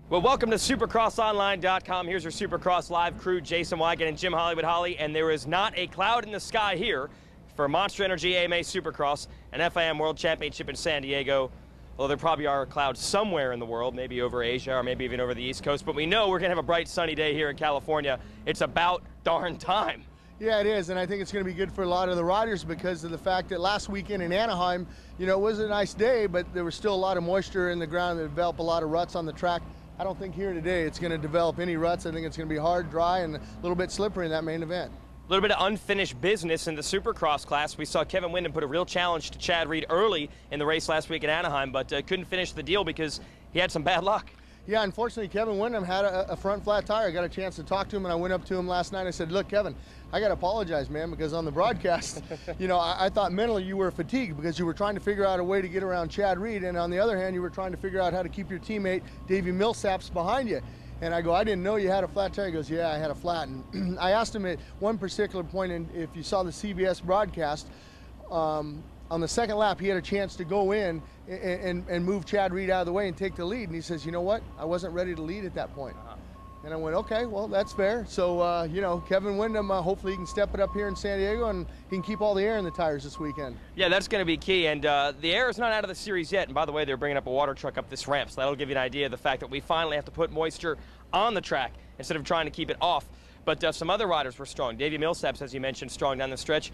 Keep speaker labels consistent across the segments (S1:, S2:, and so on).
S1: Well, welcome to SupercrossOnline.com. Here's your Supercross live crew, Jason Weigandt and Jim Holley, and there is not a cloud in the sky here for Monster Energy AMA Supercross and FIM World Championship in San Diego. Although there probably are clouds somewhere in the world, maybe over Asia or maybe even over the East Coast, but we know we're going to have a bright sunny day here in California. It's about darn time.
S2: Yeah, it is, and I think it's going to be good for a lot of the riders because of the fact that last weekend in Anaheim, you know, it was a nice day, but there was still a lot of moisture in the ground that developed a lot of ruts on the track. I don't think here today it's going to develop any ruts. I think it's going to be hard, dry, and a little bit slippery in that main event.
S1: A little bit of unfinished business in the Supercross class. We saw Kevin Windham put a real challenge to Chad Reed early in the race last week in Anaheim, but couldn't finish the deal because he had some bad luck.
S2: Yeah, unfortunately, Kevin Windham had a front flat tire. I got a chance to talk to him, and I went up to him last night. I said, look, Kevin, I got to apologize, man, because on the broadcast, you know, I thought mentally you were fatigued because you were trying to figure out a way to get around Chad Reed, and on the other hand, you were trying to figure out how to keep your teammate, Davey Millsaps, behind you. And I go, I didn't know you had a flat tire. He goes, yeah, I had a flat. And I asked him at one particular point, and if you saw the CBS broadcast, on the second lap, he had a chance to go in and move Chad Reed out of the way and take the lead. And he says, you know what? I wasn't ready to lead at that point. And I went, okay, well, that's fair. So, you know, Kevin Windham, hopefully he can step it up here in San Diego and he can keep all the air in the tires this weekend.
S1: Yeah, that's going to be key. And the air is not out of the series yet. And by the way, they're bringing up a water truck up this ramp. So that'll give you an idea of the fact that we finally have to put moisture on the track instead of trying to keep it off. But some other riders were strong. Davey Millsaps, as you mentioned, strong down the stretch.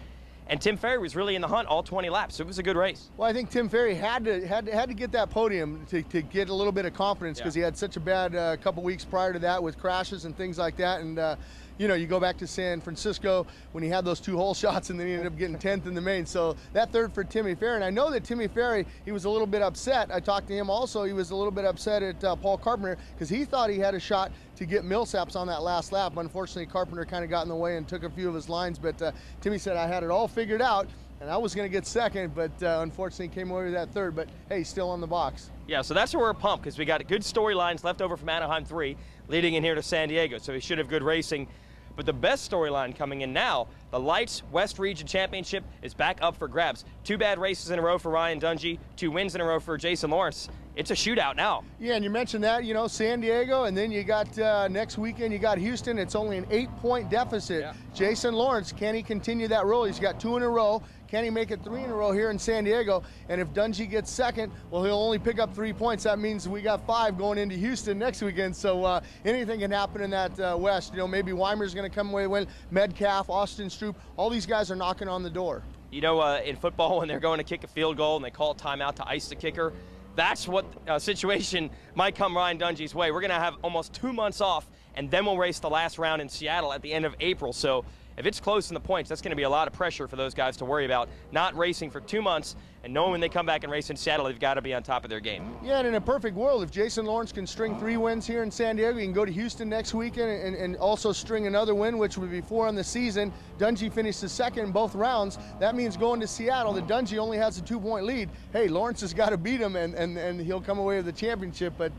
S1: And Tim Ferry was really in the hunt all 20 laps, so it was a good race.
S2: Well, I think Tim Ferry had to get that podium to get a little bit of confidence because he had such a bad couple weeks prior to that with crashes and things like that. And you know, you go back to San Francisco when he had those two hole shots and then he ended up getting 10th in the main. So that third for Timmy Ferry. And I know that Timmy Ferry, he was a little bit upset. I talked to him also. He was a little bit upset at Paul Carpenter because he thought he had a shot to get Millsaps on that last lap. Unfortunately, Carpenter kind of got in the way and took a few of his lines. But Timmy said, I had it all figured out and I was going to get second, but unfortunately came away with that third. But hey, still on the box.
S1: Yeah, so that's where we're pumped because we got good storylines left over from Anaheim 3 leading in here to San Diego. So we should have good racing. But the best storyline coming in now, the Lights West Region Championship is back up for grabs. 2 bad races in a row for Ryan Dungey, 2 wins in a row for Jason Lawrence. It's a shootout now. Yeah, and you mentioned that, you know, San Diego, and then you got next weekend, you got Houston. It's only an 8-point deficit. Yeah. Jason Lawrence, can he continue that roll? He's got 2 in a row. Can he make it 3 in a row here in San Diego? And if Dungey gets second, well, he'll only pick up 3 points. That means we got 5 going into Houston next weekend. So anything can happen in that West. You know, maybe Weimer's going to come away with Metcalf, Austin Stroop. All these guys are knocking on the door. You know, in football, when they're going to kick a field goal and they call a timeout to ice the kicker, that's what situation might come Ryan Dungey's way. We're going to have almost 2 months off, and then we'll race the last round in Seattle at the end of April. So if it's close in the points, that's going to be a lot of pressure for those guys to worry about. Not racing for 2 months and knowing when they come back and race in Seattle, they've got to be on top of their game. Yeah, and in a perfect world, if Jason Lawrence can string 3 wins here in San Diego, he can go to Houston next weekend and also string another win, which would be 4 on the season. Dungey finished second in both rounds. That means going to Seattle, the Dungey only has a 2-point lead. Hey, Lawrence has got to beat him, and he'll come away with the championship, but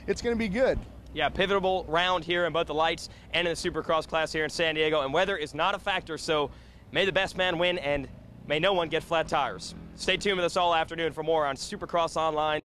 S1: it's going to be good. Yeah, pivotal round here in both the Lights and in the Supercross class here in San Diego, and weather is not a factor, so may the best man win and may no one get flat tires. Stay tuned with us all afternoon for more on Supercross Online.